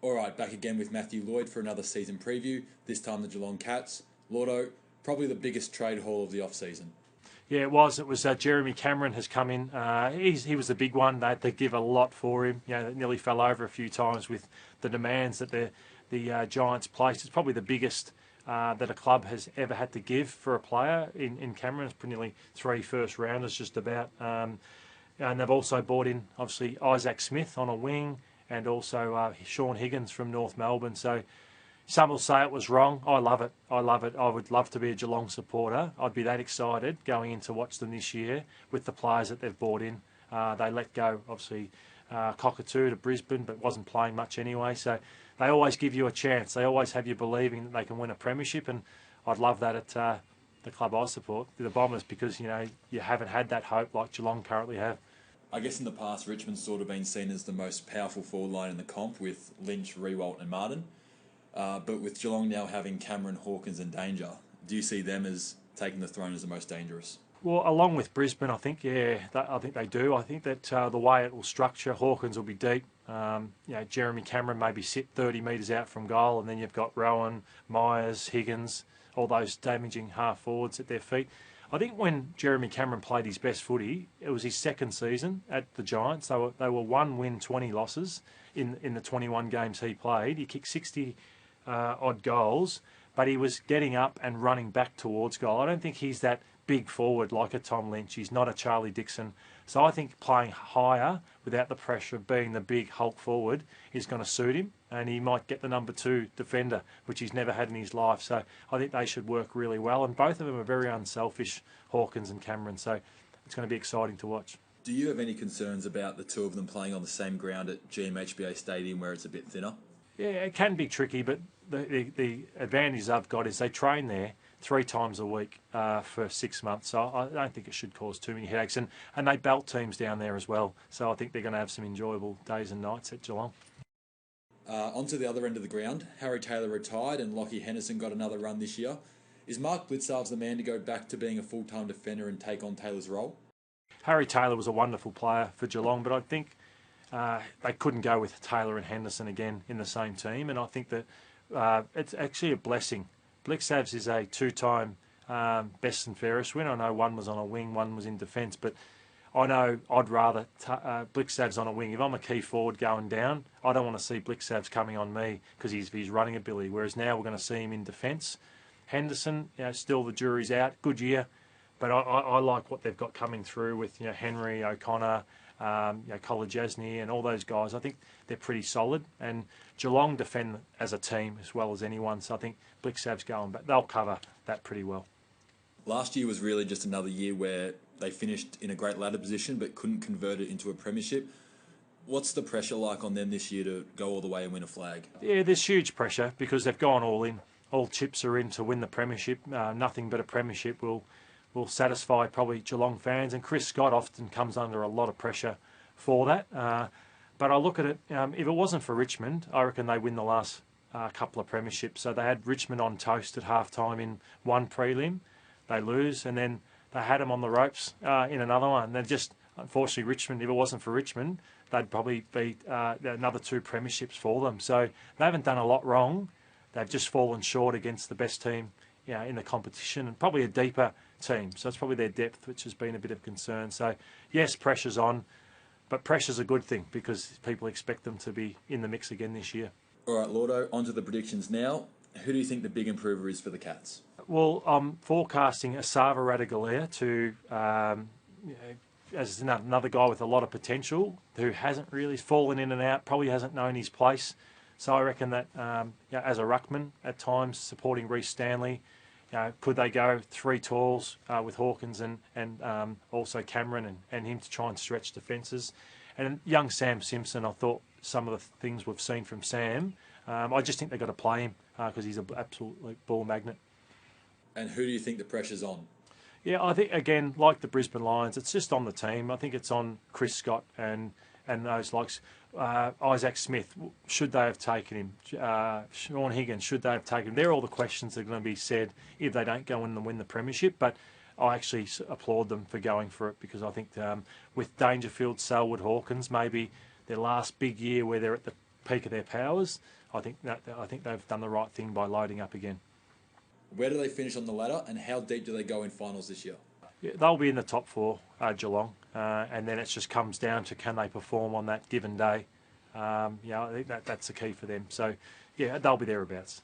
Alright, back again with Matthew Lloyd for another season preview, this time the Geelong Cats. Lordo, probably the biggest trade haul of the off-season. Yeah, it was. It was Jeremy Cameron has come in. He was the big one. They had to give a lot for him. You know, it nearly fell over a few times with the demands that the Giants placed. It's probably the biggest that a club has ever had to give for a player in Cameron. It's nearly 3 first-rounders just about. And they've also brought in, obviously, Isaac Smith on a wing and also Sean Higgins from North Melbourne. So some will say it was wrong. I love it. I love it. I would love to be a Geelong supporter. I'd be that excited going in to watch them this year with the players that they've brought in. They let go, obviously, Cockatoo to Brisbane, but wasn't playing much anyway. So they always give you a chance. They always have you believing that they can win a premiership, and I'd love that at the club I support, the Bombers, because you haven't had that hope like Geelong currently have. I guess in the past, Richmond's sort of been seen as the most powerful forward line in the comp with Lynch, Riewoldt and Martin. But with Geelong now having Cameron, Hawkins and Danger, do you see them as taking the throne as the most dangerous? Well, along with Brisbane, I think, I think they do. I think that the way it will structure, Hawkins will be deep. Jeremy Cameron maybe sit 30 metres out from goal, and then you've got Rowan, Myers, Higgins, all those damaging half forwards at their feet. I think when Jeremy Cameron played his best footy, it was his second season at the Giants. They were 1 win, 20 losses in the 21 games he played. He kicked 60 odd goals, but he was getting up and running back towards goal. I don't think he's that big forward like a Tom Lynch. He's not a Charlie Dixon. So I think playing higher without the pressure of being the big Hulk forward is going to suit him, and he might get the number 2 defender, which he's never had in his life. So I think they should work really well, and both of them are very unselfish, Hawkins and Cameron. So it's going to be exciting to watch. Do you have any concerns about the two of them playing on the same ground at GMHBA Stadium where it's a bit thinner? Yeah, it can be tricky, but the advantage I've got is they train there 3 times a week for 6 months. So I don't think it should cause too many headaches. And they belt teams down there as well. So I think they're going to have some enjoyable days and nights at Geelong. Onto the other end of the ground, Harry Taylor retired and Lockie Henderson got another run this year. Is Mark Blicavs the man to go back to being a full-time defender and take on Taylor's role? Harry Taylor was a wonderful player for Geelong, but I think they couldn't go with Taylor and Henderson again in the same team. And I think that it's actually a blessing. Blicavs is a 2-time best and fairest winner. I know one was on a wing, one was in defence, but I know I'd rather Blicavs on a wing. If I'm a key forward going down, I don't want to see Blicavs coming on me because of his running ability, whereas now we're going to see him in defence. Henderson, still the jury's out. Good year, but I like what they've got coming through with Henry, O'Connor, Kolajasny and all those guys. I think they're pretty solid, and Geelong defend as a team as well as anyone, so I think Blicavs going, but they'll cover that pretty well. Last year was really just another year where they finished in a great ladder position but couldn't convert it into a premiership. What's the pressure like on them this year to go all the way and win a flag? Yeah, there's huge pressure because they've gone all in. All chips are in to win the premiership. Nothing but a premiership will satisfy probably Geelong fans, and Chris Scott often comes under a lot of pressure for that. But I look at it, if it wasn't for Richmond, I reckon they win the last couple of premierships. So they had Richmond on toast at halftime in one prelim, they lose, and then they had them on the ropes in another one. They're just, unfortunately, Richmond, if it wasn't for Richmond, they'd probably be another 2 premierships for them. So they haven't done a lot wrong. They've just fallen short against the best team in the competition, and probably a deeper team. So it's probably their depth which has been a bit of concern. So yes, pressure's on, but pressure's a good thing because people expect them to be in the mix again this year. All right, Lordo, on to the predictions now. Who do you think the big improver is for the Cats? Well, I'm forecasting Asava Radigalea to, as another guy with a lot of potential who hasn't really fallen in and out, probably hasn't known his place. So I reckon that as a ruckman at times, supporting Reece Stanley, could they go 3 talls with Hawkins and also Cameron and him to try and stretch defences. And young Sam Simpson, I thought some of the things we've seen from Sam, I just think they've got to play him because he's an absolute ball magnet. And who do you think the pressure's on? Yeah, I think, again, like the Brisbane Lions, it's just on the team. I think it's on Chris Scott and those likes. Isaac Smith, should they have taken him? Sean Higgins, should they have taken him? They're all the questions that are going to be said if they don't go in and win the premiership. But I actually applaud them for going for it because I think with Dangerfield, Selwood, Hawkins, maybe their last big year where they're at the peak of their powers, I think they've done the right thing by loading up again. Where do they finish on the ladder, and how deep do they go in finals this year? Yeah, they'll be in the top four, Geelong, and then it just comes down to can they perform on that given day. I think that's the key for them. So, yeah, they'll be thereabouts.